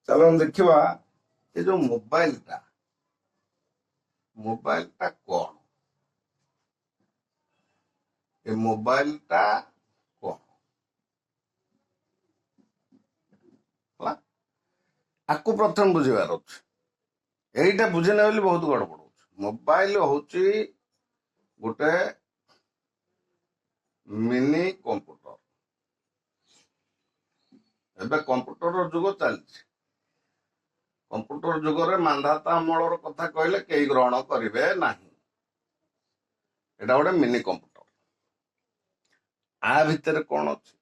चलो हम देखा ये जो मोबाइल टा कौन ये मोबाइल टा कौन ହେଲା आकु प्रथम बुझेबार अच्छे यहीटा बुझे ना बहुत गड़बड़ हो मोबाइल हूँ गोटे मिनी कंप्यूटर एबे कंप्यूटर जुग चलती कंप्यूटर जुगरे मांधाता अमलर कथा कहले कई ग्रहण करेंगे ना एटा गोटे मिनी कंप्यूटर आ भितर कौन अच्छे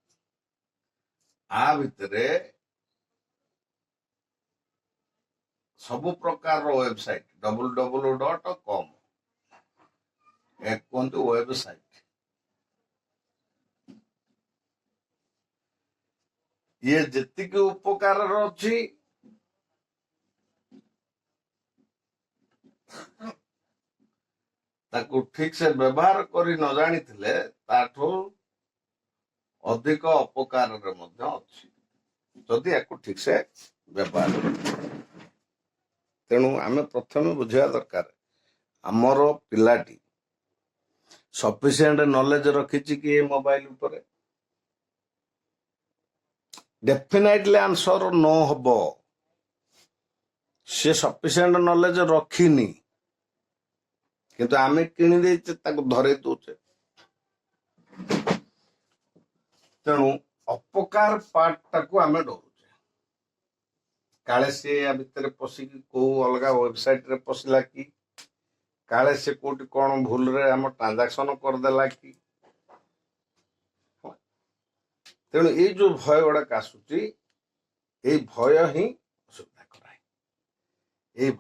आ भितर सबु प्रकार वेबसाइट www.com कहते वेबसाइट ये जेतिक उपकार अच्छी ताकू ठीक से व्यवहार करी न जानी ताठू अधिक अपकार अच्छी जदि याकू ठीक से व्यवहार तेणु आम प्रथम बुझा दरकार आमर पिलाटी सफिशिएंट नॉलेज रखी कि मोबाइल उपरे डेफिनेटली आंसर नो हब से सफिशिएंट नॉलेज रखिनी किंतु आमे किणी देचे ताको धरे दउचे तेणु अपकार पार्ट टाको आमे डरुचे काले से या भितर पशिकी को अलगा वेबसाइट रे पशिला कि काले से कोटी कौन भूल रे हम ट्रांजैक्शन कर देला कि तेणु ये जो भय गुड़ाक आसुची ये भय ही असुविधा कराए ये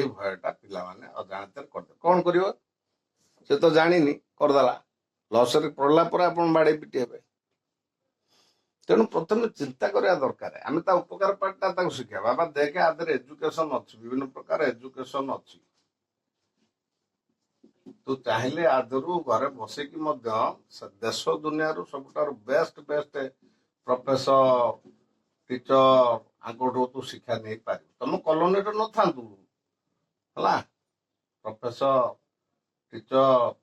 भयटा पिला माने अजाणते करदे कौन करियो से तो जानिनी करदेला लस रे पड़ला पर आपण बाड़े पिटी हेबे तेणु प्रथम चिंता करिया दरकार आमे ता उपकार पार्टा शिखा बाबा देखे आदर एजुकेशन अच्छी विभिन्न प्रकार एजुकेशन अच्छी तू चाहिए आदरू घरे बसिकी देश दुनिया सबुठार बेस्ट प्रोफेसर टीचर आंकठू तू शिक्षा नहीं पार तुम कॉलोनी न था प्रोफेसर टीचर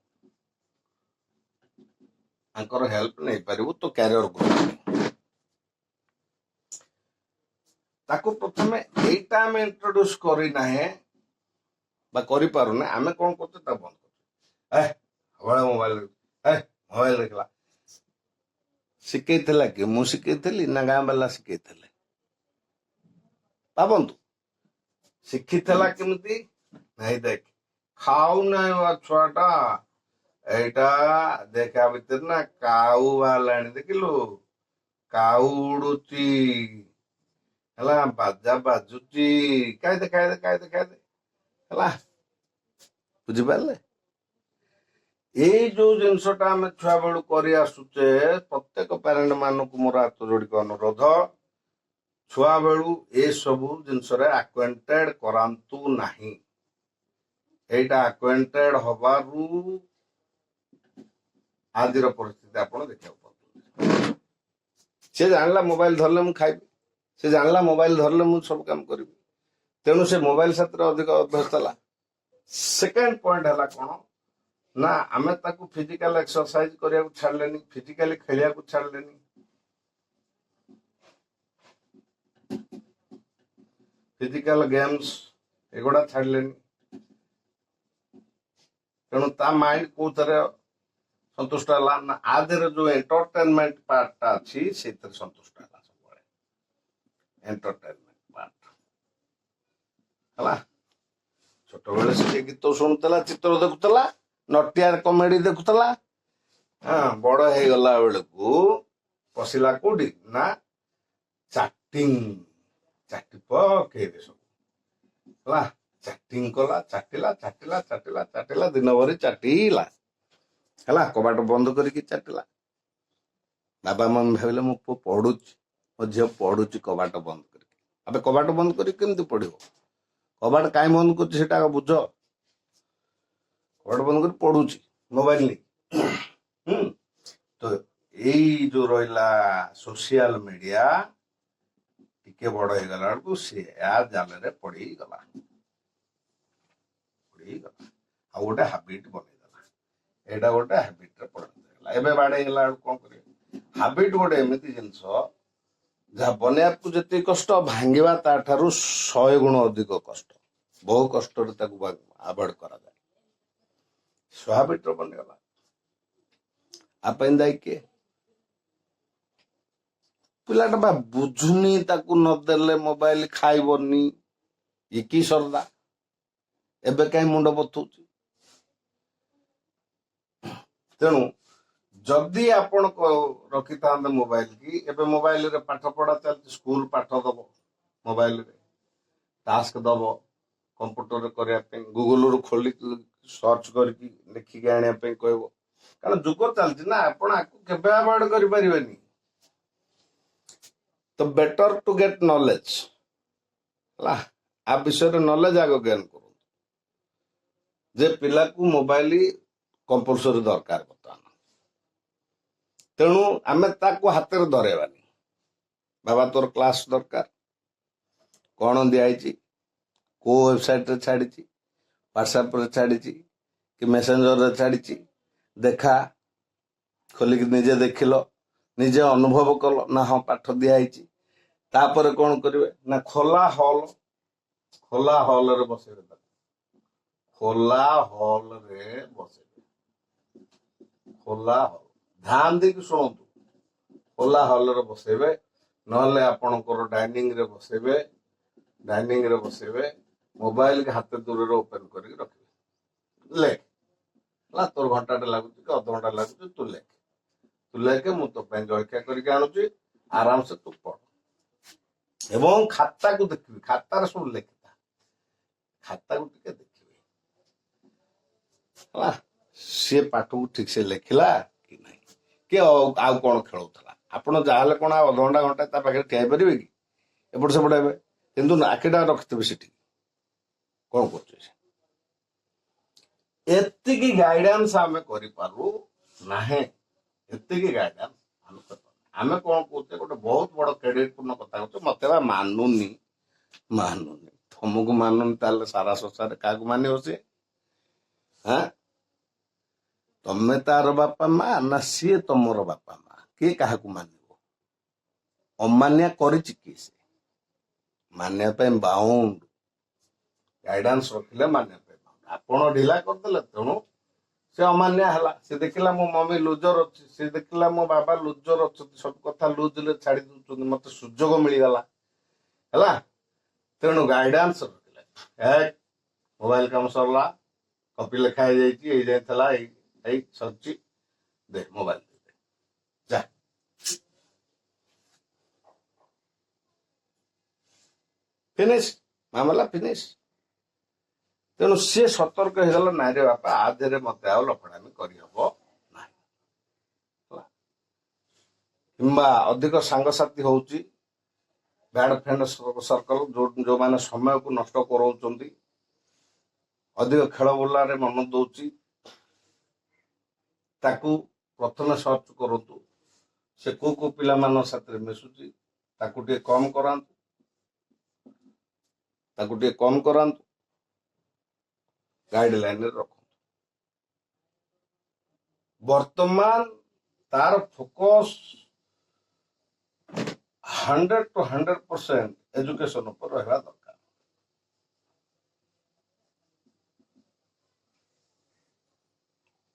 आंकर हेल्प नहीं पारू तो कैरियर ग्रोथ ताको प्रथमे एटा आम इंट्रोड्यूस करना है करि पारुना आमे कौन करते ता बंद कर मोबाइल देखला शिखैला कि मु शिखैली ना गाँ वाला शिखैले भावतु शिखिला केमती नहीं देख खाऊ ना छुआटा एटा देखा भीतर ना काऊ बाहर देखिलु काऊ उड़ुची है बाजा बाजुची काय बुझिपारे ये जो जिनसटा आम छुआ बेलू कर आसुचे प्रत्येक पेरेंट मानक मोर हाथ जोड़िक अनुरोध छुआ बेलू ये सब जिनस आक्वेंटेड करांतु नहीं एटा आक्वेंटेड हबारू आदिर परिस्थिति आपण देखा पड़े से जानला मोबाइल धरले मु खाइबी से जानला मोबाइल धरले मु सब काम करी तेणु से मोबाइल साथ अधिक अभ्यस्त है सेकेंड पॉइंट है कौन ना आमे ताकू फिजिकल एक्सरसाइज करिया को छाड़लेनी फिजिकली खेलिया को छाड़लेनी फिजिकल गेम्स एगुड़ा छाड़लेनी तेणु ता माइंड को थरे संतुष्ट है ना आधे जो एंटरटेनमेंट पार्टा अच्छी से संतुष्ट है सब एंटरटेनमेंट पार्ट है छोट बेले से गीत शुणुला चित्र देखुला नटिया कमेडी देखुला हाँ बड़ हो गला बेलू पशिला कौटी ना चाटिंग चाटी पकेबे सब है चाटिंग कला चाटिला चाटिला चाटिला चाटिला दिन भरी चाटिला है कबाट बंद करके चाटिला बाबा मम्मी भाविले मो पु पढ़ु मो झील पढ़ु कबाट बंद करके अब कबाट बंद करके पढ़ कबाट कहीं बंद कर बुझ कबाट बंद कर पढ़ु मोबाइल नहीं तो यही जो रहा सोशल मीडिया ଟିକେ ବଡ ହେଇଗଲା ବେଳକୁ ସେ ୟା ଜାଲରେ ପଡିଗଲା ଆଉ ଗୋଟେ ହାବିଟ ବନେଇଦେଲା। ଏଇଟା ଗୋଟେ ହାବିଟରେ ପରିଣତ ହେଇଗଲା। ଏବେ ବାଡେଇ ହେଲା ବେଳକୁ କଣ କରିବେ? ହାବିଟ ଗୋଟେ ଏମିତି ଜିନିଷ ଯାହା ବନେଇବାକୁ ଯେତିକି କଷ୍ଟ, ଭାଙ୍ଗିବା ତାଠାରୁ 100 ଗୁଣ ଅଧିକ କଷ୍ଟ। ବହୁ କଷ୍ଟରେ ତାକୁ ଆଭଏଡ କରାଯାଏ। ସ୍ୱାଭାବିକ ବନିଗଲା। ଆ ପାଇଁ ଦାୟୀ କିଏ? ପିଲାଟା ବା ବୁଝୁନି, ତାକୁ ନଦେଲେ ମୋବାଇଲ ଖାଇବନି। ଇଏ କି ସର୍ଦା? ଏବେ କାହିଁ ମୁଣ୍ଡ ବଥଉଛି? ତେଣୁ ଯଦି ଆପଣ ରଖିଥାନ୍ତେ ମୋବାଇଲ କି, ଏବେ ମୋବାଇଲରେ ପାଠ ପଢା ଚାଲିଛି, ସ୍କୁଲ ପାଠ ଦବ ମୋବାଇଲରେ, ଟାସ୍କ ଦବ କମ୍ପ୍ୟୁଟରରେ କରିବା ପାଇଁ, ଗୁଗୁଲରୁ ଖୋଲି ସର୍ଚ୍ଚ କରିକି ଲେଖିକି ଆଣିବା ପାଇଁ କହିବ। କାରଣ ଯୁଗ ଚାଲିଛି ନା, ଆପଣ ଆକୁ କେବେ ଆଭଏଡ କରିପାରିବେନି। ତ ବେଟର ଟୁ ଗେଟ୍ ନଲେଜ ହେଲା। ଆ ବିଷୟରେ ନଲେଜ ଆଗ ଜ୍ଞାନ କରନ୍ତୁ ଯେ ପିଲାକୁ ମୋବାଇଲ କମ୍ପଲସରୀ ଦରକାର ବର୍ତ୍ତମାନ। ତେଣୁ ଆମେ ତାକୁ ହାତରେ ଧରେଇବାନି। ବାବା ତୋର କ୍ଲାସ ଦରକାର, କଣ ଦିଆହେଇଛି, କୋଉ ୱେବସାଇଟରେ ଛାଡିଛି, ହ୍ୱାଟ୍ସଆପରେ ଛାଡିଛି କି ମେସେଞ୍ଜରରେ ଛାଡିଛି, ଦେଖା, ଖୋଲିକି ନିଜେ ଦେଖିଲ, ନିଜେ ଅନୁଭବ କଲ, ନା ହଁ ପାଠ ଦିଆହେଇଛି। ତାପରେ କଣ କରିବେ ନା ଖୋଲା ହଲରେ ବସେଇବେ ତାକୁ। ଖୋଲା ହଲରେ ବସେଇବେ। ଖୋଲା ହଲ, ଧ୍ୟାନ ଦେଇକି ଶୁଣନ୍ତୁ। ଖୋଲା ହଲରେ ବସେଇବେ, ନହେଲେ ଆପଣଙ୍କର ଡାଇନିଂରେ ବସେଇବେ। ଡାଇନିଂରେ ବସେଇବେ, ମୋବାଇଲ ହାତ ଦୂରରେ ଓପେନ କରିକି ରଖିବେ। ଲେଖ ହେଲା, ତୋର ଘଣ୍ଟାଟେ ଲାଗୁଛି କି ଅଧଘଣ୍ଟା ଲାଗୁଛି, ତୁ ଲେଖେ, ମୁଁ ତୋ ପାଇଁ ଜଳଖିଆ କରିକି ଆଣୁଛି, ଆରାମସେ ତୁ ପଢ। ଏବଂ ଖାତାକୁ ଦେଖିବି, ଖାତାରେ ସବୁ ଲେଖିଥା, ଖାତାକୁ ଟିକେ ଦେଖିବେ ହେଲା, ସିଏ ପାଠକୁ ଠିକ ସେ ଲେଖିଲା କି ନାହିଁ, କି ଆଉ କଣ ଖେଳୁଥିଲା। ଆପଣ ଯାହାହେଲେ କଣ ଆଉ ଅଧଘଣ୍ଟା ଘଣ୍ଟା ତା ପାଖରେ ଠିଆ ହେଇପାରିବେ କି? ଏପଟ ସେପଟ ହେବେ, କିନ୍ତୁ ଆଖିଟା ରଖିଥିବେ ସେଠି କଣ କରୁଛି ସେ। ଏତିକି ଗାଇଡାନ୍ସ ଆମେ କରିପାରୁ ନାହିଁ। ଏତିକି ଗାଇଡାନ୍ସ ଆମେ କରିପାରୁ। ଆମେ କଣ କହୁଛେ, ଗୋଟେ ବହୁତ ବଡ କ୍ରେଡିଟ ପୂର୍ଣ୍ଣ କଥା କହୁଛେ, ମତେ ବା ମାନୁନି। ତମକୁ ମାନୁନି ତାହେଲେ ସାରା ସଂସାରରେ କାହାକୁ ମାନିବ ସେ? ତମେ ତାର ବାପା ମା ନା ସିଏ ତମର ବାପା ମା? କିଏ କାହାକୁ ମାନିବ? ଅମାନ୍ୟ କରିଛି କି ସେ? ମାନିବା ପାଇଁ ବାଉଣ୍ଡ, ଗାଇଡାନ୍ସ ରଖିଲେ ମାନିବା ପାଇଁ ବାଉଣ୍ଡ। ଆପଣ ଢିଲା କରିଦେଲେ, ତେଣୁ ସେ ଅମାନ୍ୟ ହେଲା। ସେ ଦେଖିଲା ମୋ ମମି ଲୁଜର ଅଛି, ସେ ଦେଖିଲା ମୋ ବାବା ଲୁଜର ଅଛନ୍ତି, ସବୁ କଥା ଲୁଜରେ ଛାଡି ଦଉଛନ୍ତି, ମତେ ସୁଯୋଗ ମିଳିଗଲା ହେଲା। ତେଣୁ ଗାଇଡାନ୍ସ ରଖିଲେ, ମୋବାଇଲ କାମ ସରିଲା, କପି ଲେଖା ହେଇଯାଇଛି, ଏଇ ଯାଇଥିଲା, ଏଇ ସରିଛି, ଦେ ମୋବାଇଲ ଦେ, ଯା। ଫିନିଶ, ମାମଲା ଫିନିଶ। ତେଣୁ ସିଏ ସତର୍କ ହେଇଗଲା, ନାଇଁ ରେ ବାପା, ଆ ଦେହରେ ମତେ ଆଉ ଲଫଡାମି କରିହବ ନାହିଁ। କିମ୍ବା ଅଧିକ ସାଙ୍ଗସାଥି ହଉଛି, ବ୍ୟାଡ ଫ୍ରେଣ୍ଡ ସର୍କଲ, ଯୋଉମାନେ ସମୟକୁ ନଷ୍ଟ କରାଉଛନ୍ତି, ଅଧିକ ଖେଳ ବୁଲାରେ ମନ ଦଉଛି, ତାକୁ ପ୍ରଥମେ ସର୍ଚ୍ଚ କରନ୍ତୁ। ସେ କୋଉ ପିଲାମାନଙ୍କ ସାଥିରେ ମିଶୁଛି, ତାକୁ ଟିକେ କମ କରାନ୍ତୁ, ଗାଇଡ ଲାଇନରେ ରଖନ୍ତୁ। ବର୍ତ୍ତମାନ ତାର ଫୋକସ 100% ଏଜୁକେସନ ଉପରେ ରହିବା ଦରକାର।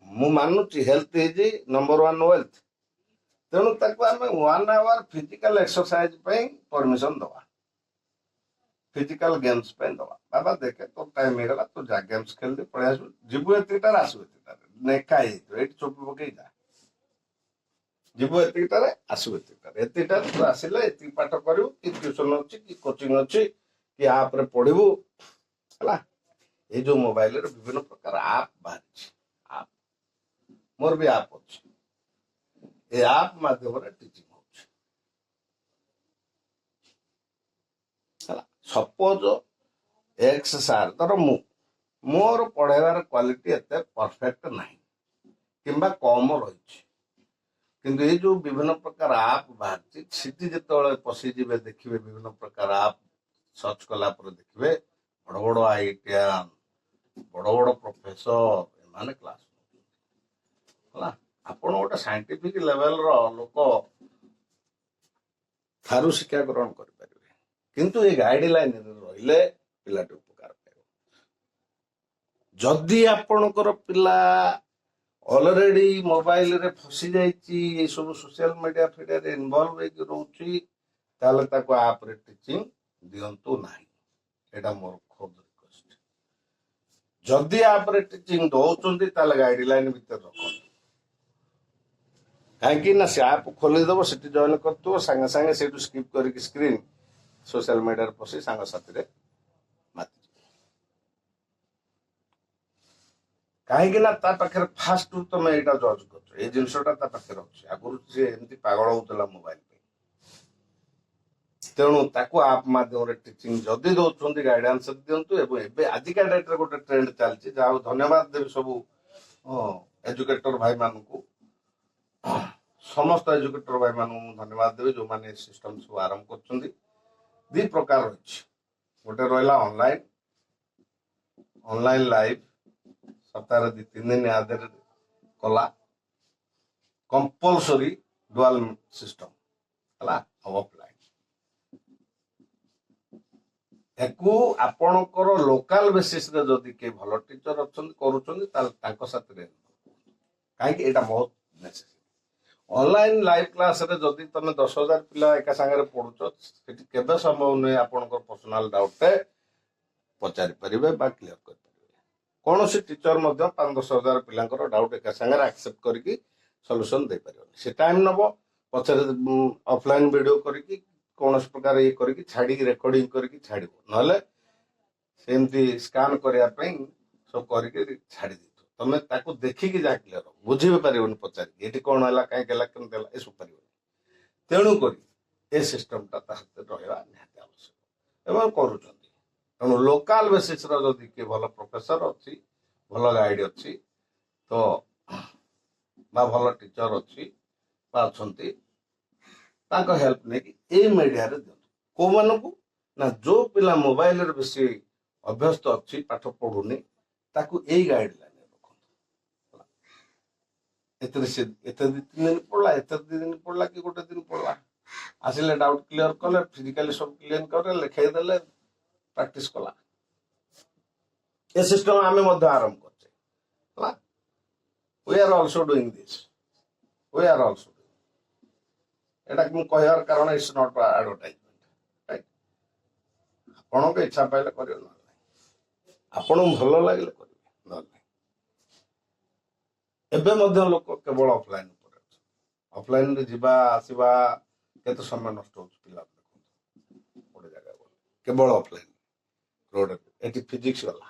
ମୁଁ ମାନୁଛି ହେଲ୍ଥ ଇଜ ନମ୍ବର 1 ୱେଲ୍ଥ। ତେଣୁ ତାକୁ ଆମେ 1 ଆୱାର ଫିଜିକାଲ ଏକ୍ସରସାଇଜ ପାଇଁ ପରମିଶନ ଦବା, ଫିଜିକାଲ ଗେମ୍ସ ପାଇଁ ଦବା। ବାବା ଦେଖେ ତୋର ଟାଇମ ହେଇଗଲା, ତୁ ଯା ଗେମ୍ସ ଖେଳିଦେ, ପଳେଇ ଆସିବୁ, ଯିବୁ ଏତିକିଟାରେ, ଆସିବୁ ଏତିକିଟାରେ, ନେଖା ହେଇଥିବ ଏଇଠି ଚୋପି ପକେଇ ଯା, ଯିବୁ ଏତିକିଟାରେ, ଆସିବୁ ଏତିକିଟାରେ ତୁ ଆସିଲେ ଏତିକି ପାଠ କରିବୁ, କି ଟ୍ୟୁସନ ଅଛି, କି କୋଚିଂ ଅଛି, କି ଆପରେ ପଢିବୁ ହେଲା। ଏଇ ଯୋଉ ମୋବାଇଲରେ ବିଭିନ୍ନ ପ୍ରକାର ଆପ୍ ବାହାରିଛି, ମୋର ବି ଆପ୍ ଅଛି, ଏ ଆପ୍ ମାଧ୍ୟମରେ ଟିଚିଂ ହଉଛି ହେଲା। ସପୋଜ ଏକ୍ସ ସାର୍, ଧର ମୋର ପଢେଇବାର କ୍ୱାଲିଟି ଏତେ ପରଫେକ୍ଟ ନାହିଁ କିମ୍ବା କମ ରହିଛି, କିନ୍ତୁ ଏଇ ଯୋଉ ବିଭିନ୍ନ ପ୍ରକାର ଆପ୍ ବାହାରିଛି ସେଠି ଯେତେବେଳେ ପଶିଯିବେ ଦେଖିବେ ବିଭିନ୍ନ ପ୍ରକାର ଆପ୍ ସର୍ଚ୍ଚ କଲା ପରେ ଦେଖିବେ ବଡ ବଡ ଆଇଟିଆନ୍ ବଡ ବଡ ପ୍ରଫେସର ଏମାନେ କ୍ଲାସ ହେଲା। ଆପଣ ଗୋଟେ ସାଇଣ୍ଟିଫିକ ଲେଭେଲର ଲୋକ ଠାରୁ ଶିକ୍ଷା ଗ୍ରହଣ କରିପାରିବେ, କିନ୍ତୁ ଏ ଗାଇଡଲାଇନରେ ରହିଲେ ପିଲାଟି ଉପକାର ପାଇବ। ଯଦି ଆପଣଙ୍କର ପିଲା ଅଲରେଡି ମୋବାଇଲରେ ଫସି ଯାଇଛି, ଏସବୁ ସୋସିଆଲ ମିଡିଆ ଫିଡିଆରେ ଇନଭଲ୍ଭ ହେଇକି ରହୁଛି, ତାହେଲେ ତାକୁ ଆପରେ ଟିଚିଂ ଦିଅନ୍ତୁ ନାହିଁ। ଏଇଟା ମୋର ଖୁବ୍ ରିକ୍ୱେଷ୍ଟ। ଯଦି ଆପରେ ଟିଚିଂ ଦଉଛନ୍ତି ତାହେଲେ ଗାଇଡଲାଇନ ଭିତରେ ରଖନ୍ତୁ। କାହିଁକି ନା ସେ ଆପ୍ ଖୋଲିଦେବ, ସେଠି ଜଏନ୍ କରିଥିବ, ସାଙ୍ଗେ ସାଙ୍ଗେ ସେଇଠୁ ସ୍କିପ୍ କରିକି ସ୍କ୍ରିନ୍ ସୋସିଆଲ ମିଡିଆରେ ପଶି ସାଙ୍ଗସାଥିରେ ମାତିଯିବ। କାହିଁକି ନା ତା ପାଖରେ ଫାଷ୍ଟରୁ ତମେ ଏଇଟା ଜଜ୍ କରୁଛ, ଏଇ ଜିନିଷଟା ତା ପାଖରେ ଅଛି। ଆଗରୁ ସେ ଏମିତି ପାଗଳ ହଉଥିଲା ମୋବାଇଲ ପାଇଁ। ତେଣୁ ତାକୁ ଆପ୍ ମାଧ୍ୟମରେ ଟିଚିଂ ଯଦି ଦଉଛନ୍ତି ଗାଇଡାନ୍ସ ଦିଅନ୍ତୁ। ଏବଂ ଏବେ ଆଜିକା ଡେଟ୍ରେ ଗୋଟେ ଟ୍ରେଣ୍ଡ ଚାଲିଛି, ଯାହା ହଉ ଧନ୍ୟବାଦ ଦେବି ସବୁ ଏଜୁକେଟର ଭାଇମାନଙ୍କୁ, ସମସ୍ତ ଏଜୁକେଟର ଭାଇମାନଙ୍କୁ ମୁଁ ଧନ୍ୟବାଦ ଦେବି ଯେଉଁମାନେ ଏ ସିଷ୍ଟମ ସବୁ ଆରମ୍ଭ କରୁଛନ୍ତି। ଦି ପ୍ରକାର ରହିଛି, ଗୋଟେ ରହିଲା ଅନଲାଇନ ଲାଇଭ, ସପ୍ତାହରେ 2-3 ଦିନ ଆଦେହରେ କଲା, କମ୍ପଲସରି ଡୁଆଲ ସିଷ୍ଟମ ହେଲା, ଅଫଲାଇନ। ଏକୁ ଆପଣଙ୍କର ଲୋକାଲ ବେସିସରେ ଯଦି କିଏ ଭଲ ଟିଚର ଅଛନ୍ତି କରୁଛନ୍ତି ତାହେଲେ ତାଙ୍କ ସାଥିରେ, କାହିଁକି ଏଇଟା ବହୁତ ନେସେସରି। ଅନଲାଇନ ଲାଇଭ କ୍ଲାସରେ ଯଦି ତମେ 10,000 ପିଲା ଏକା ସାଙ୍ଗରେ ପଢୁଛ, ସେଠି କେବେ ସମ୍ଭବ ନୁହେଁ ଆପଣଙ୍କର ପର୍ସନାଲ ଡାଉଟଟେ ପଚାରି ପାରିବେ ବା କ୍ଲିୟର କରିପାରିବେ। କୌଣସି ଟିଚର ମଧ୍ୟ 5-10,000 ପିଲାଙ୍କର ଡାଉଟ ଏକା ସାଙ୍ଗରେ ଆକ୍ସେପ୍ଟ କରିକି ସଲ୍ୟୁସନ ଦେଇପାରିବନି। ସେ ଟାଇମ ନବ, ପଛରେ ଅଫଲାଇନ ଭିଡିଓ କରିକି କୌଣସି ପ୍ରକାର ଇଏ କରିକି ଛାଡ଼ିକି ରେକର୍ଡିଂ କରିକି ଛାଡ଼ିବ, ନହେଲେ ସେମିତି ସ୍କାନ କରିବା ପାଇଁ ସବୁ କରିକି ଛାଡ଼ି ଦେଇଥିବ। ତମେ ତାକୁ ଦେଖିକି ଯାହା କ୍ଲିୟର ବୁଝି ବି ପାରିବନି, ପଚାରିକି ଏଠି କଣ ହେଲା, କାହିଁକି ହେଲା, କେମିତି ହେଲା, ଏସବୁ ପାରିବନି। ତେଣୁକରି ଏ ସିଷ୍ଟମଟା ତା ହାତରେ ରହିବା ନିହାତି ଆବଶ୍ୟକ ଏବଂ କରୁଛନ୍ତି। ତେଣୁ ଲୋକାଲ ବେସିସର ଯଦି କିଏ ଭଲ ପ୍ରଫେସର ଅଛି, ଭଲ ଗାଇଡ ଅଛି, ତ ବା ଭଲ ଟିଚର ଅଛି ବା ଅଛନ୍ତି, ତାଙ୍କ ହେଲ୍ପ ନେଇକି ଏଇ ମିଡିଆରେ ଦିଅନ୍ତୁ। କୋଉମାନଙ୍କୁ ନା ଯୋଉ ପିଲା ମୋବାଇଲରେ ବେଶୀ ଅଭ୍ୟସ୍ତ ଅଛି, ପାଠ ପଢୁନି, ତାକୁ ଏଇ ଗାଇଡଲାଇନ ରଖନ୍ତୁ। ଏଥିରେ ସେ ଏତେ 2-3 ଦିନ ପଢିଲା, ଏତେ 2 ଦିନ ପଢିଲା କି ଗୋଟେ ଦିନ ପଢିଲା, ଆସିଲେ ଡାଉଟ କ୍ଲିୟର କଲେ, ଫିଜିକାଲି ସବୁ କ୍ଲିୟର କଲେ, ଲେଖେଇ ଦେଲେ, ପ୍ରାକ୍ଟିସ କଲା। ଏ ସିଷ୍ଟମ ଆମେ ମଧ୍ୟ ଆରମ୍ଭ କରୁଛେ ହେଲା। We are also doing this. We are also doing. ଏଟା ମୁଁ କହିବାର କାରଣ ଇଟ୍ସ ନଟ୍ ଆଡଭର୍ଟାଇଜମେଣ୍ଟ, ରାଇଟ୍? ଆପଣଙ୍କ ଇଚ୍ଛା ପାଇଲେ କରିବେ, ନହେଲେ ନାହିଁ। ଆପଣଙ୍କୁ ଭଲ ଲାଗିଲେ କରିବେ, ନହେଲେ ନାହିଁ। ଏବେ ମଧ୍ୟ ଲୋକ କେବଳ ଅଫଲାଇନ ଉପରେ ଅଛି। ଅଫଲାଇନରେ ଯିବା ଆସିବା କେତେ ସମୟ ନଷ୍ଟ ହଉଛି ପିଲା ଦେଖନ୍ତୁ। ଗୋଟେ ଜାଗା ଗଲେ କେବଳ ଅଫଲାଇନ, ରୋଡରେ ଏଠି ଫିଜିକ୍ସ ଗଲା,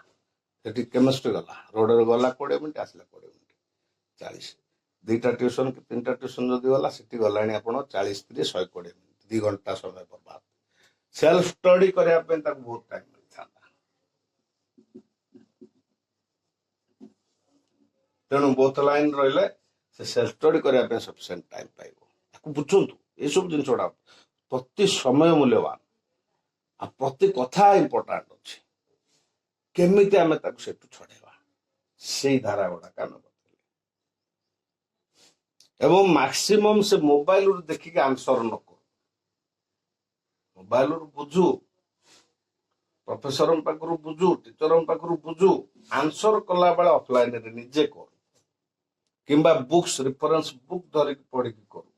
ସେଠି କେମିଷ୍ଟ୍ରି ଗଲା, ରୋଡରେ ଗଲା 20 ମିନିଟ୍, ଆସିଲା 20 ମିନିଟ୍, 40। 2ଟା ଟ୍ୟୁସନ କି 3ଟା ଟ୍ୟୁସନ ଯଦି ଗଲା, ସେଠି ଗଲାଣି ଆପଣ 40-120 ମିନିଟ୍, 2 ଘଣ୍ଟା ସମୟ ବର୍ବାଦ। ସେଲ୍ଫ ଷ୍ଟଡି କରିବା ପାଇଁ ତାକୁ ବହୁତ ଟାଇମ ମିଳିଥାନ୍ତା। ତେଣୁ ବୋଥ ଲାଇନ ରହିଲେ ସେ ସେଲ୍ଫ ଷ୍ଟଡି କରିବା ପାଇଁ ସଫିସିଏଣ୍ଟ ଟାଇମ ପାଇବ। ତାକୁ ବୁଝନ୍ତୁ, ଏସବୁ ଜିନିଷ ଗୁଡା ପ୍ରତି ସମୟ ମୂଲ୍ୟବାନ, ଆଉ ପ୍ରତି କଥା ଇମ୍ପୋର୍ଟାଣ୍ଟ ଅଛି। କେମିତି ଆମେ ତାକୁ ସେଠୁ ଛଡେଇବା, ସେଇ ଧାରା ଗୁଡାକ ଆମେ ବତେଇଲେ। ଏବଂ ମାକ୍ସିମମ୍ ସେ ମୋବାଇଲରୁ ଦେଖିକି ଆନ୍ସର ନ କରୁ, ମୋବାଇଲରୁ ବୁଝୁ, ପ୍ରଫେସରଙ୍କ ପାଖରୁ ବୁଝୁ, ଟିଚରଙ୍କ ପାଖରୁ ବୁଝୁ, ଆନ୍ସର କଲା ବେଳେ ଅଫଲାଇନରେ ନିଜେ କରୁ, କିମ୍ବା ବୁକ୍ସ ରେଫରେନ୍ସ ବୁକ୍ ଧରିକି ପଢିକି କରୁ।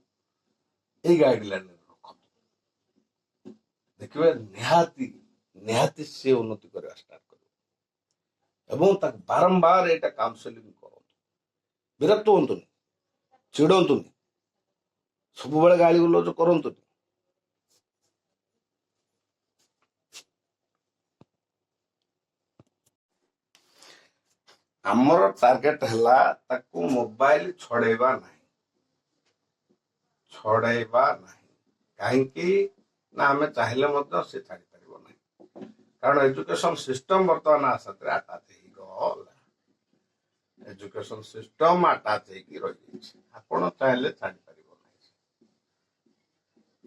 ଏଇ ଗାଇଡଲାଇନ ରଖନ୍ତୁ, ଦେଖିବେ ନିହାତି ନିହାତି ସେ ଉନ୍ନତି କରିବା ଷ୍ଟାର୍ଟ କରିବ। ଏବଂ ତାକୁ ବାରମ୍ବାର ଏଇଟା କାଉନସେଲିଂ କରନ୍ତୁ। ବିରକ୍ତ ହୁଅନ୍ତୁନି, ଚିଡନ୍ତୁନି, ସବୁବେଳେ ଗାଳି ଗୁଲଜ କରନ୍ତୁନି। ଆମର ଟାର୍ଗେଟ ହେଲା ତାକୁ ମୋବାଇଲ ଛଡେଇବା ନାହିଁ, ଛଡେଇବା ନାହିଁ। କାହିଁକି ନା ଆମେ ଚାହିଁଲେ ମଧ୍ୟ ସେ ଛାଡି ପାରିବ ନାହିଁ, କାରଣ ଏଜୁକେସନ ସିଷ୍ଟମ ବର୍ତ୍ତମାନ ଆସାତରେ ଆଟାଚ ହେଇଗଲା। ଏଜୁକେସନ ସିଷ୍ଟମ ଆଟାଚ ହେଇକି ରହିଯାଇଛି, ଆପଣ ଚାହିଁଲେ ଛାଡି ପାରିବ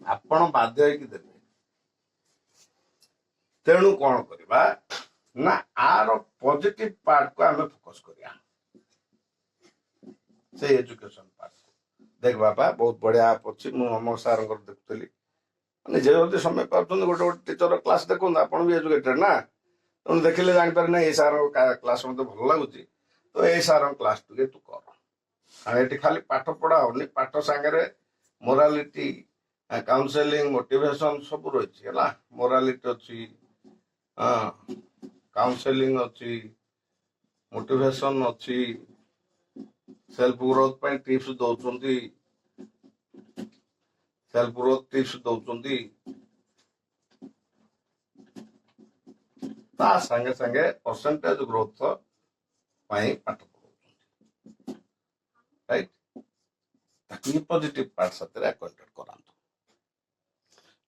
ଆପଣ ବାଧ୍ୟ ହେଇକି ଦେବେ। ତେଣୁ କଣ କରିବା ନା ଆର ପଜିଟିଭ ପାର୍ଟକୁ ଆମେ ଫୋକସ କରିବା, ସେ ଏଜୁକେସନ ପାର୍ଟ। ଦେଖ ବାପା ବହୁତ ବଢିଆ ଆପ୍ ଅଛି, ମୁଁ ଆମ ସାର୍ଙ୍କର ଦେଖୁଥିଲି, ନିଜେ ଯଦି ସମୟ ପାଉଛନ୍ତି ଗୋଟେ ଗୋଟେ ଟିଚର କ୍ଲାସ ଦେଖନ୍ତୁ, ଆପଣ ବି ଏଜୁକେଟେଡ ନା, ତେଣୁ ଦେଖିଲେ ଜାଣିପାରେ ନା ଏଇ ସାର୍ଙ୍କ କ୍ଲାସ ମତେ ଭଲ ଲାଗୁଛି, ତ ଏଇ ସାର୍ଙ୍କ କ୍ଲାସ ଟିକେ ତୁ କର। ଆଉ ଏଠି ଖାଲି ପାଠ ପଢା ହଉନି, ପାଠ ସାଙ୍ଗରେ ମୋରାଲିଟି, କାଉନସେଲିଂ, ମୋଟିଭେସନ ସବୁ ରହିଛି ହେଲା। ମୋରାଲିଟି ଅଛି, କାଉନସେଲିଂ ଅଛି, ମୋଟିଭେସନ ଅଛି, ସେଲ୍ଫ ଗ୍ରୋଥ ପାଇଁ ଟିପ୍ସ ଦଉଛନ୍ତି, ସେଲ୍ଫ ଗ୍ରୋଥ ଟିପ୍ସ ଦଉଛନ୍ତି, ତା ସାଙ୍ଗେ ସାଙ୍ଗେ ପରସେଣ୍ଟେଜ ଗ୍ରୋଥ ପାଇଁ ପାଠ ପଢଉଛନ୍ତି, ରାଇଟ। ତାକୁ ପଜିଟିଭ ପାର୍ଟ ସାଥିରେ ଆକ୍ୱାଣ୍ଟେଡ କରାନ୍ତୁ।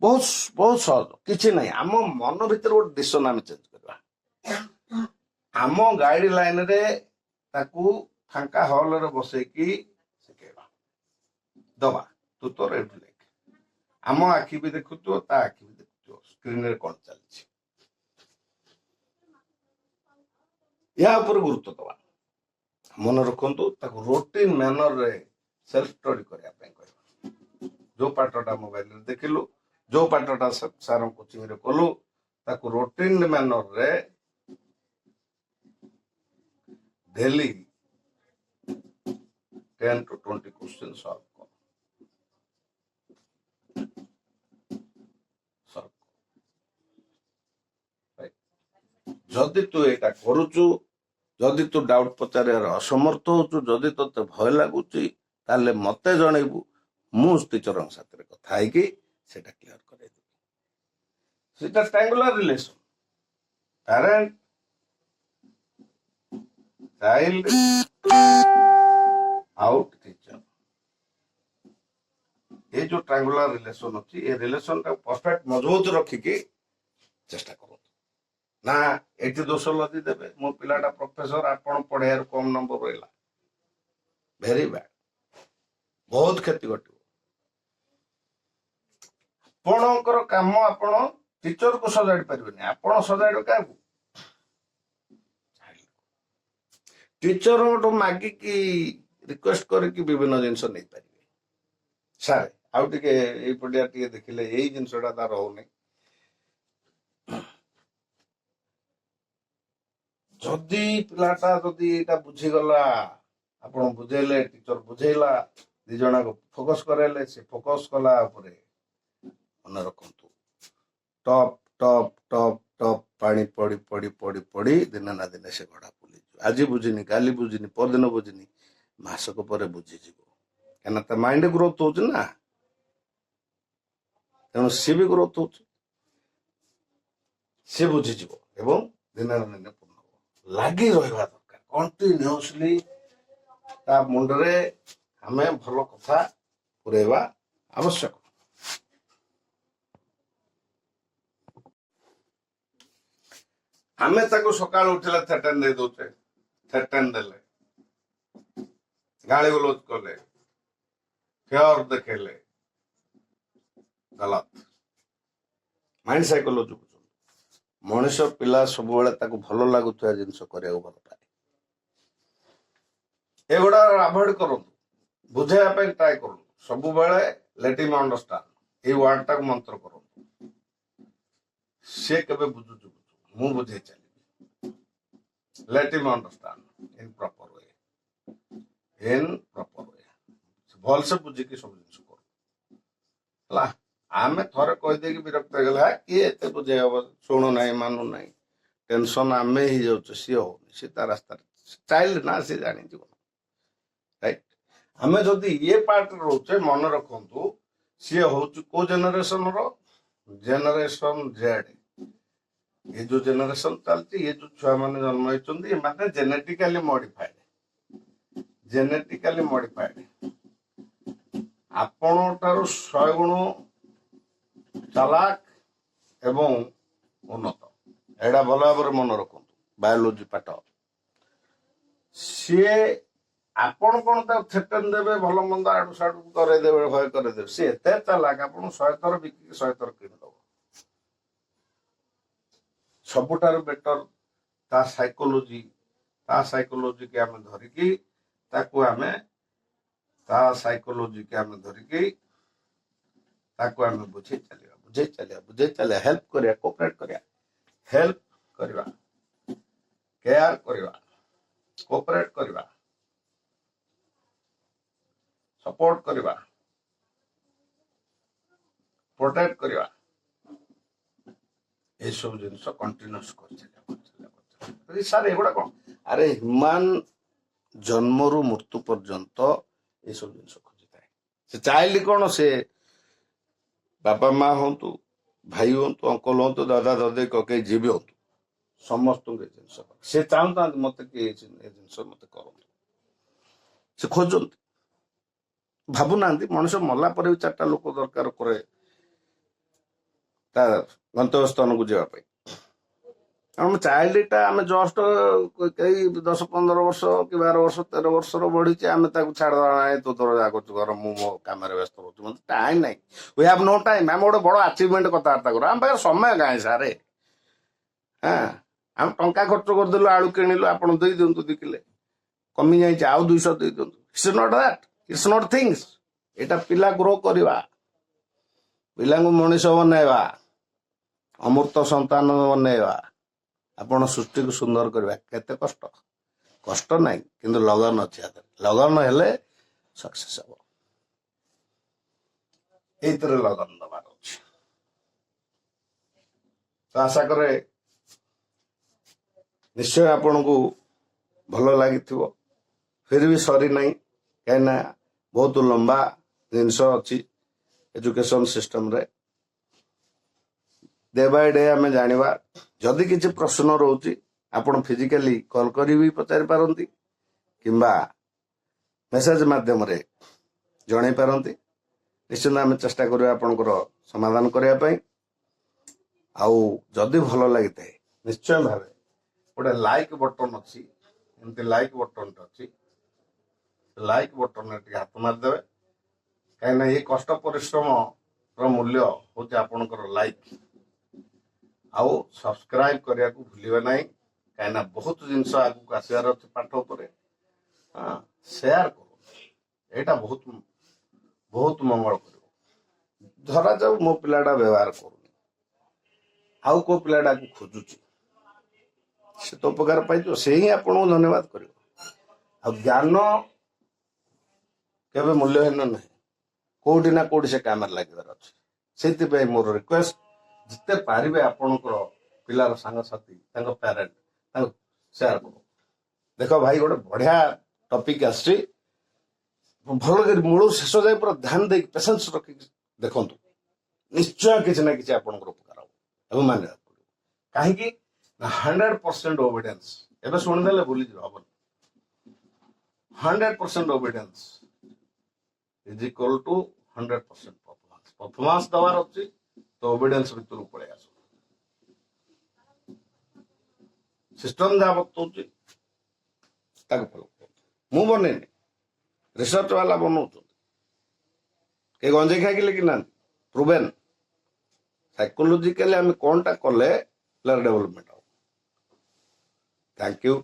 ବହୁତ ବହୁତ ସହଜ, କିଛି ନାହିଁ। ଆମ ମନ ଭିତରେ ଗୋଟେ ଡିସିସନ ଆମେ ଚେଞ୍ଜ କରିବା। ଆମ ଗାଇଡ ଲାଇନରେ ତାକୁ ଫାଙ୍କା ହଲରେ ବସେଇକି ଶିଖେଇବା, ଦବା, ତୁ ତୋର ଏଠି ଲେଖ। ଆମ ଆଖି ବି ଦେଖୁଥିବ, ତା ଆଖି ବି ଦେଖୁଥିବ ସ୍କ୍ରିନରେ କଣ ଚାଲିଛି। ଏହା ଉପରେ ଗୁରୁତ୍ୱ ଦବା। ମନେ ରଖନ୍ତୁ, ତାକୁ ରୋଟିନ ମ୍ୟାନରରେ ସେଲ୍ଫ ଷ୍ଟଡି କରିବା ପାଇଁ କହିବା। ଯୋଉ ପାଠଟା ମୋବାଇଲରେ ଦେଖିଲୁ, ଯୋଉ ପାଠଟା ସାର କୋଚିଂରେ କଲୁ, ତାକୁ ରୋଟିନ ମ୍ୟାନରରେ ଡେଲି 10 to 20 क्वेश्चन सॉल्व कर। जदि तू एटा करुचु, जदि तू डाउट पचारियार असमर्थ होचु, जदि तोते भय लागुची, ताले मते जणैबु, मु टीचरଙ୍କ साथे କଥା ହେଇକି सेटा क्लियर करै देबी। सेटा triangular relation, parent, child, out teacher. ये जो ट्रायंगुलर रिलेशन अछि, ये रिलेशन का परफेक्ट मजबूत रखिकी चेष्टा करो ना। एटी दोष लदी देबे, मो पिलाटा प्रोफेसर, आपण पढ़ाइर कम नंबर रहिला, वेरी बैड, बहुत क्षति घटिବ। आपणकर काम आपण टीचर को सजाड़ी पारिबेनी, आपण सजाड़ काकू टीचर मागी की रिक्वेस्ट करके विभिन्न जिनस नहीं पारे। सारे आउ टिके एई पडिया टिके देखिले एई जिनसटा तार होउनी। जदि पिलाटा जदि एटा बुझी गला, आपण बुझेले, टीचर बुझेला, दी जना को फोकस करेले, से फोकस कला उपरे मन रखंतु, टॉप टॉप टॉप टॉप पानी पड़ी पड़ी पड़ी पड़ी दिन ना दिन से घड़ा पुली। आज बुझिनी, काली बुझिनी, परदिन बुझिनी, मासक पर बुझीजिव, क्या माइंड ग्रोथ हो ना, तेणु सी भी ग्रोथ हो, सी बुझीजिव एवं दिन दिन पूर्ण लगी रहा दरकार। कंटिन्यूअसली ता मुंडरे हमें भल कथा पुरेवा आवश्यक। आमे ताको सकाळ उठिला थेटन दे दोचे, थेटन देले, गाली गलोच कले, फेयर देखेले, गलत माइंड साइकोलॉजी। मनुष्य पिला सब ताको भल लगुवा जिनस करने भल पाए, एगुड़ा अवॉइड करूँ, बुझाई ट्राए करूँ सब लेट हिम अंडरस्टैंड, ये वर्ड टाक मंत्र करूँ, सी केबे बुझुचु मु बुझे चली, let him understand in proper way, in proper way भल से बुझिकी सब जिन कर। आम थरे कहीदे विरक्त गला किए एत बुझे हम, शुणु ना मानु ना, टेंशन आम ही जाऊे, सी हो सी ता रास्ता चाइल्ड ना, सी जानी राइट। आम जदि ये पार्ट रोचे मन रखु, सी हूँ को जेनेरेशन रो, जेनेरेशन जेड। ये जो जेनेरेशन चलती, ये जो छुआ मैंने जन्म होती माने जेनेटिकली मॉडिफाइड, जेनेटिकली मॉडिफाइड आपण 100 गुण चालाक एवं उन्नत। एडा भल भाव मन रखु, बायोलोजी पाठ सी ଆପଣ କଣ ତାକୁ ଥେଟନ ଦେବେ ଭଲ ମନ୍ଦ ଆଡୁ ସାଡୁ କରେଇଦେବେ ଭୟ କରେଇଦେବେ। ସେ ଏତେ ଚାଲାକ ଆପଣ 100 ଥର ବିକିକି 100 ଥର କିଣିଦବ। ସବୁଠାରୁ ବେଟର ତା ସାଇକୋଲୋଜି ଆମେ ଧରିକି ତାକୁ ଆମେ ବୁଝେଇ ଚାଲିବା ହେଲ୍ପ କରିବା କୋଅପରେଟ କରିବା କେୟାର କରିବା କୋଅପରେଟ କରିବା ସପୋର୍ଟ କରିବା ପ୍ରୋଟେକ୍ଟ କରିବା ଏସବୁ ଜିନିଷ କଣ୍ଟିନ୍ୟୁସ୍ କରି ସାର୍ ଏଗୁଡା କଣ ଆରେ ହ୍ୟୁମାନ ଜନ୍ମରୁ ମୃତ୍ୟୁ ପର୍ଯ୍ୟନ୍ତ ଏସବୁ ଜିନିଷ ଖୋଜିଥାଏ। ସେ ଚାହିଁଲେ କଣ ସେ ବାପା ମା ହୁଅନ୍ତୁ ଭାଇ ହୁଅନ୍ତୁ ଅଙ୍କଲ ହୁଅନ୍ତୁ ଦାଦା ଦାଦି କକେଇ ଯିଏ ବି ହୁଅନ୍ତୁ ସମସ୍ତଙ୍କୁ ଏ ଜିନିଷ ସେ ଚାହୁଁଥାନ୍ତି ମତେ କି ଏ ଜିନିଷ ମତେ କରନ୍ତୁ। ସେ ଖୋଜନ୍ତି ଭାବୁନାହାନ୍ତି ମଣିଷ ମଲା ପରେ ବି 4ଟା ଲୋକ ଦରକାର ପରେ ତା ଗନ୍ତବ୍ୟ ସ୍ଥାନକୁ ଯିବା ପାଇଁ। ଆମ ଚାଇଲ୍ଡଟା ଆମେ ଜଷ୍ଟ କେହି 10-15 ବର୍ଷ କି 12 ବର୍ଷ 13 ବର୍ଷର ବଢିଛି ଆମେ ତାକୁ ଛାଡିଦବା ନାହିଁ ତୁ ତୋର ଯାହା କରୁଛୁ ଘର ମୁଁ ମୋ କାମରେ ବ୍ୟସ୍ତ ରହୁଛି ମତେ ଟାଇମ ନାହିଁ। We have no time. ଆମେ ଗୋଟେ ବଡ ଆଚିଭମେଣ୍ଟ କଥାବାର୍ତ୍ତା କରୁ ଆମ ପାଖରେ ସମୟ କାହିଁ ସାରେ। ଆମେ ଟଙ୍କା ଖର୍ଚ୍ଚ କରିଦେଲୁ ଆଳୁ କିଣିଲୁ ଆପଣ ଦେଇ ଦିଅନ୍ତୁ 2 କିଲୋ କମି ଯାଇଛି ଆଉ 200 ଦେଇ ଦିଅନ୍ତୁ। It's not that it's not things. ଏଇଟା ପିଲା ଗ୍ରୋ କରିବା ପିଲାଙ୍କୁ ମଣିଷ ବନେଇବା ଅମୃତ ସନ୍ତାନ ବନେଇବା ଆପଣ ସୃଷ୍ଟିକୁ ସୁନ୍ଦର କରିବା କେତେ କଷ୍ଟ ନାହିଁ କିନ୍ତୁ ଲଗନ ଅଛି ହାତରେ ଲଗନ ହେଲେ ସକ୍ସେସ ହବ। ଏଇଥିରେ ଲଗନ ଦବାର ଅଛି। ତ ଆଶା କରେ ନିଶ୍ଚୟ ଆପଣଙ୍କୁ ଭଲ ଲାଗିଥିବ। ଫିର ବି ସରି ନାହିଁ କାହିଁକିନା ବହୁତ ଲମ୍ବା ଜିନିଷ ଅଛି ଏଜୁକେସନ ସିଷ୍ଟମରେ। ଡେ ବାଇ ଡେ ଆମେ ଜାଣିବା। ଯଦି କିଛି ପ୍ରଶ୍ନ ରହୁଛି ଆପଣ ଫିଜିକାଲି କଲ୍ କରି ବି ପଚାରି ପାରନ୍ତି କିମ୍ବା ମେସେଜ ମାଧ୍ୟମରେ ଜଣାଇ ପାରନ୍ତି। ନିଶ୍ଚିନ୍ତ ଆମେ ଚେଷ୍ଟା କରିବା ଆପଣଙ୍କର ସମାଧାନ କରିବା ପାଇଁ। ଆଉ ଯଦି ଭଲ ଲାଗିଥାଏ ନିଶ୍ଚୟ ଭାବେ ଗୋଟେ ଲାଇକ୍ ବଟନ ଅଛି ଏମିତି ଲାଇକ୍ ବଟନଟା ଅଛି ଲାଇକ୍ ବଟନରେ ଟିକେ ହାତ ମାରିଦେବେ କାହିଁକିନା ଏଇ କଷ୍ଟ ପରିଶ୍ରମର ମୂଲ୍ୟ ହଉଛି ଆପଣଙ୍କର ଲାଇକ୍। ଆଉ ସବସ୍କ୍ରାଇବ କରିବାକୁ ଭୁଲିବେ ନାହିଁ କାହିଁକିନା ବହୁତ ଜିନିଷ ଆଗକୁ ଆସିବାର ଅଛି ପାଠ ଉପରେ। ସେୟାର କରନ୍ତୁ ଏଇଟା ବହୁତ ମଙ୍ଗଳ କରିବ। ଧରାଯାଉ ମୋ ପିଲାଟା ବ୍ୟବହାର କରୁନି ଆଉ କୋଉ ପିଲାଟାକୁ ଖୋଜୁଛି ସେ ତ ଉପକାର ପାଇଯିବ ସେ ହିଁ ଆପଣଙ୍କୁ ଧନ୍ୟବାଦ କରିବ। ଆଉ ଜ୍ଞାନ କେବେ ମୂଲ୍ୟହୀନ ନାହିଁ କୋଉଠି ନା କୋଉଠି ସେ କାମରେ ଲାଗିବାର ଅଛି। ସେଇଥିପାଇଁ ମୋର ରିକ୍ୱେଷ୍ଟ ଯେତେ ପାରିବେ ଆପଣଙ୍କର ପିଲାର ସାଙ୍ଗସାଥି ତାଙ୍କ ପ୍ୟାରେଣ୍ଟ ତାଙ୍କୁ ସେୟାର କର। ଦେଖ ଭାଇ ଗୋଟେ ବଢିଆ ଟପିକ ଆସିଛି ଭଲ କରି ମୂଳରୁ ଶେଷ ଯାଏ ପୁରା ଧ୍ୟାନ ଦେଇକି ପେସେନ୍ସ ରଖିକି ଦେଖନ୍ତୁ ନିଶ୍ଚୟ କିଛି ନା କିଛି ଆପଣଙ୍କର ଉପକାର ହବ ଏବଂ ମାନିବାକୁ ପଡିବ। କାହିଁକି ନା 100% ଓବିଡିଏନ୍ସ ଏବେ ଶୁଣିଦେଲେ ଭୁଲିଯିବ ହବନି। 100% ଓବିଡିଏନ୍ସ ଇଜ ଇକ୍ୱାଲ ଟୁ 100% ପରଫର୍ମାନ୍ସ ଦେବାର ଅଛି ତ ଓବିଡିଏନ୍ସ ଭିତରକୁ ପଳେଇ ଆସ। ସିଷ୍ଟମ ଯାହା ବତଉଛି ତାକୁ ଫଲୋ କରନ୍ତୁ। ମୁଁ ବନେଇନି ରିସର୍ଚ୍ଚ ବାଲା ବନଉଛନ୍ତି କେହି ଗଞ୍ଜେଇ ଖାଇକି ଲେଖିନାହାନ୍ତି ପ୍ରୁଭେନ୍। ସାଇକୋଲୋଜିକାଲି ଆମେ କଣଟା କଲେ ପିଲାର ଡେଭଲପମେଣ୍ଟ ହବ। Thank you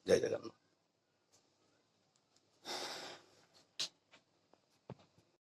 Jai Jagannath.